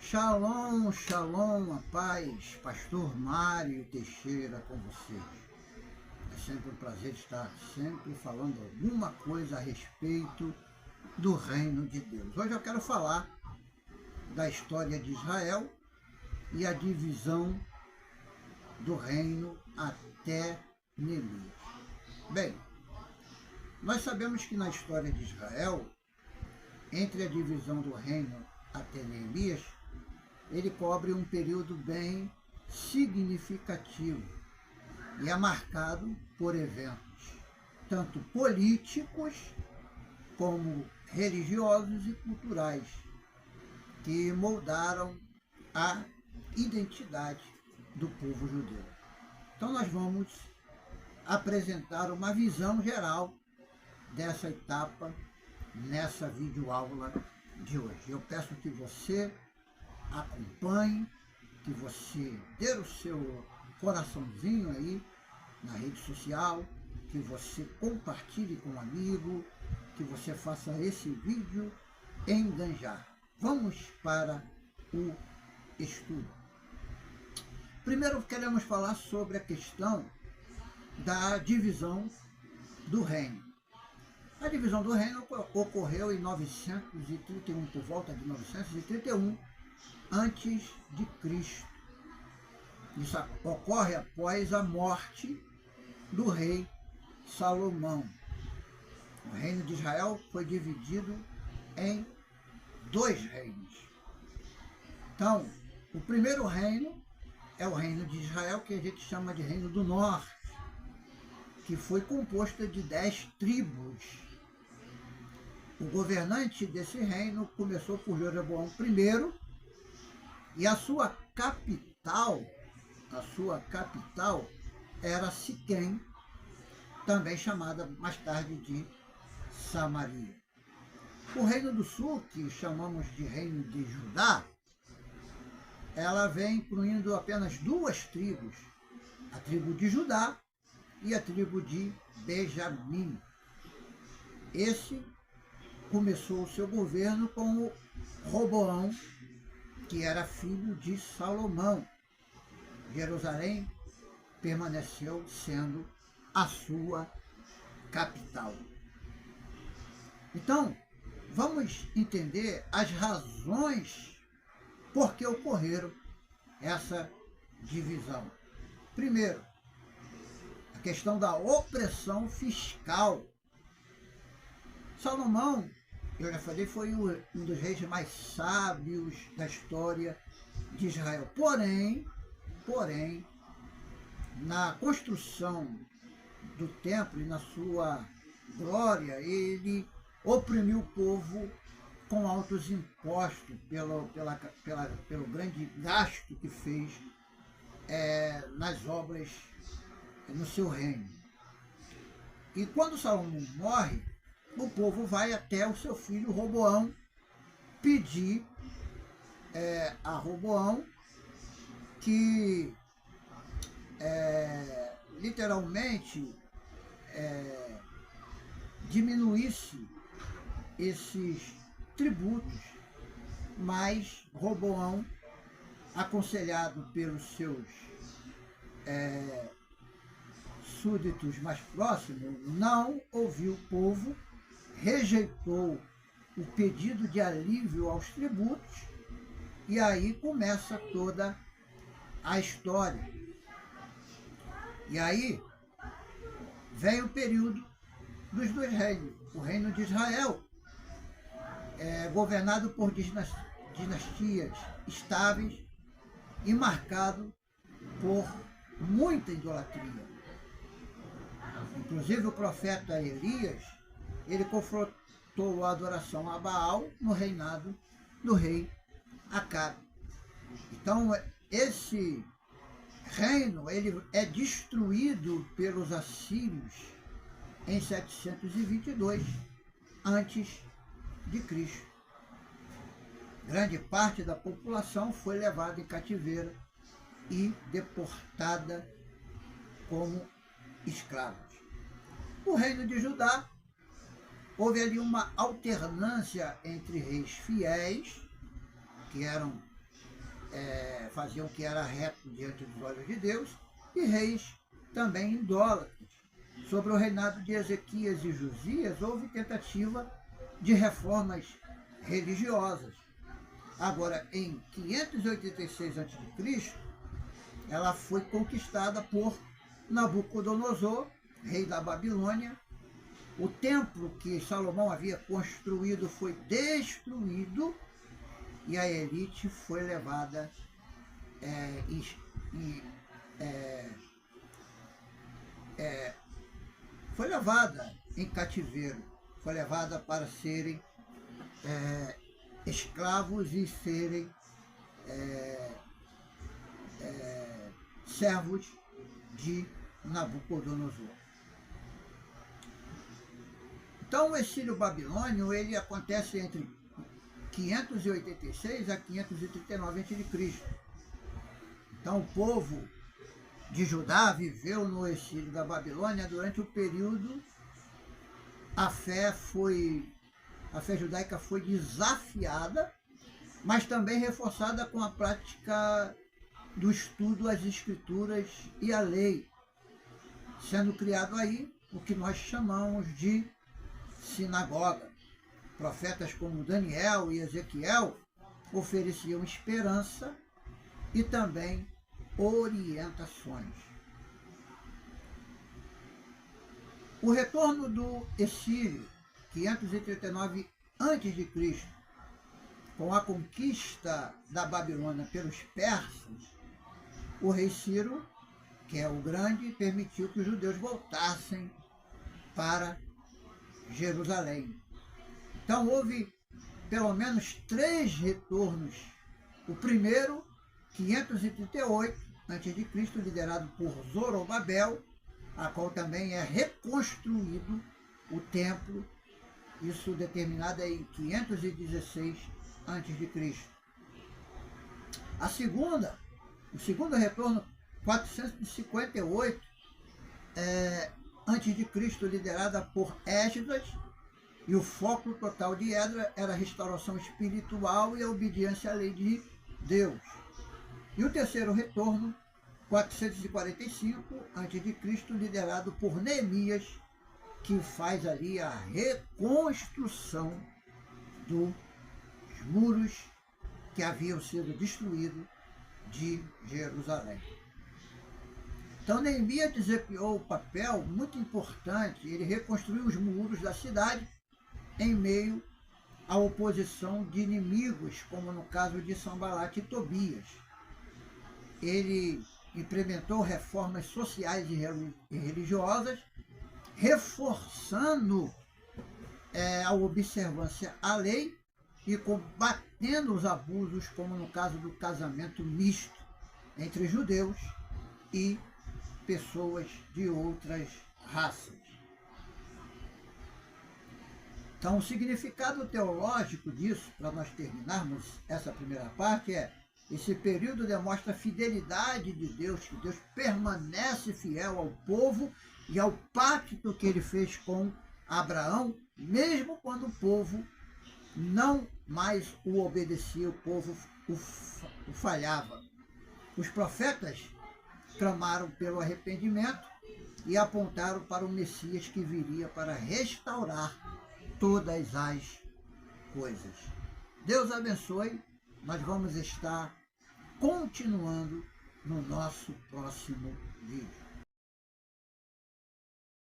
Shalom, shalom, a paz, pastor Mário Teixeira com vocês. É sempre um prazer estar sempre falando alguma coisa a respeito do reino de Deus. Hoje eu quero falar da história de Israel e a divisão do reino até Neemias. Bem, nós sabemos que na história de Israel, entre a divisão do reino até Neemias, ele cobre um período bem significativo e é marcado por eventos tanto políticos como religiosos e culturais que moldaram a identidade do povo judeu. Então nós vamos apresentar uma visão geral dessa etapa nessa videoaula de hoje. Eu peço que você acompanhe, que você dê o seu coraçãozinho aí na rede social, que você compartilhe com um amigo, que você faça esse vídeo enganjar. Vamos para o estudo. Primeiro queremos falar sobre a questão da divisão do reino. A divisão do reino ocorreu em 931, por volta de 931, antes de Cristo. Isso ocorre após a morte do rei Salomão. O reino de Israel foi dividido em dois reinos. Então, o primeiro reino é o reino de Israel, que a gente chama de Reino do Norte, que foi composto de 10 tribos. O governante desse reino começou por Jeroboão I, e a sua capital era Siquém, também chamada mais tarde de Samaria. O reino do sul, que chamamos de reino de Judá, ela vem incluindo apenas duas tribos, a tribo de Judá e a tribo de Benjamim. Esse começou o seu governo com o Roboão, que era filho de Salomão. Jerusalém permaneceu sendo a sua capital. Então, vamos entender as razões por que ocorreram essa divisão. Primeiro, a questão da opressão fiscal. Salomão, eu já falei, foi um dos reis mais sábios da história de Israel. Porém, na construção do templo e na sua glória, ele oprimiu o povo com altos impostos pelo grande gasto que fez nas obras no seu reino. E quando Salomão morre, o povo vai até o seu filho Roboão pedir a Roboão que literalmente diminuísse esses tributos, mas Roboão, aconselhado pelos seus súditos mais próximos, não ouviu o povo, rejeitou o pedido de alívio aos tributos, e aí começa toda a história. E aí vem o período dos dois reinos. O reino de Israel governado por dinastias estáveis e marcado por muita idolatria. Inclusive o profeta Elias, ele confrontou a adoração a Baal no reinado do rei Acabe. Então, esse reino ele é destruído pelos assírios em 722 antes de Cristo. Grande parte da população foi levada em cativeiro e deportada como escravos. O reino de Judá, houve ali uma alternância entre reis fiéis, que eram faziam o que era reto diante dos olhos de Deus, e reis também idólatras. Sobre o reinado de Ezequias e Josias, houve tentativa de reformas religiosas. Agora, em 586 a.C., ela foi conquistada por Nabucodonosor, rei da Babilônia. O templo que Salomão havia construído foi destruído e a elite foi levada foi levada em cativeiro, foi levada para serem escravos e serem servos de Nabucodonosor. Então, o exílio babilônio ele acontece entre 586 a 539 a.C. Então, o povo de Judá viveu no exílio da Babilônia durante o período a fé judaica foi desafiada, mas também reforçada com a prática do estudo às escrituras e à lei, sendo criado aí o que nós chamamos de sinagoga. Profetas como Daniel e Ezequiel ofereciam esperança e também orientações. O retorno do exílio, 539 a.C., com a conquista da Babilônia pelos persas, o rei Ciro, que é o Grande, permitiu que os judeus voltassem para Jerusalém. Então houve pelo menos 3 retornos. O primeiro, 538 a.C., liderado por Zorobabel, a qual também é reconstruído o templo, isso determinado em 516 a.C. O segundo retorno, 458 a.C., liderada por Esdras, e o foco total de Esdras era a restauração espiritual e a obediência à lei de Deus. E o terceiro retorno, 445 a.C., liderado por Neemias, que faz ali a reconstrução dos muros que haviam sido destruídos de Jerusalém. Então, Neemias desempenhou um papel muito importante. Ele reconstruiu os muros da cidade em meio à oposição de inimigos, como no caso de Sanbalat e Tobias. Ele implementou reformas sociais e religiosas, reforçando a observância à lei e combatendo os abusos, como no caso do casamento misto entre judeus e pessoas de outras raças. Então, o significado teológico disso, para nós terminarmos essa primeira parte, esse período demonstra a fidelidade de Deus, que Deus permanece fiel ao povo e ao pacto que ele fez com Abraão, mesmo quando o povo não mais o obedecia, o povo o falhava. Os profetas clamaram pelo arrependimento e apontaram para o Messias que viria para restaurar todas as coisas. Deus abençoe. Nós vamos estar continuando no nosso próximo vídeo.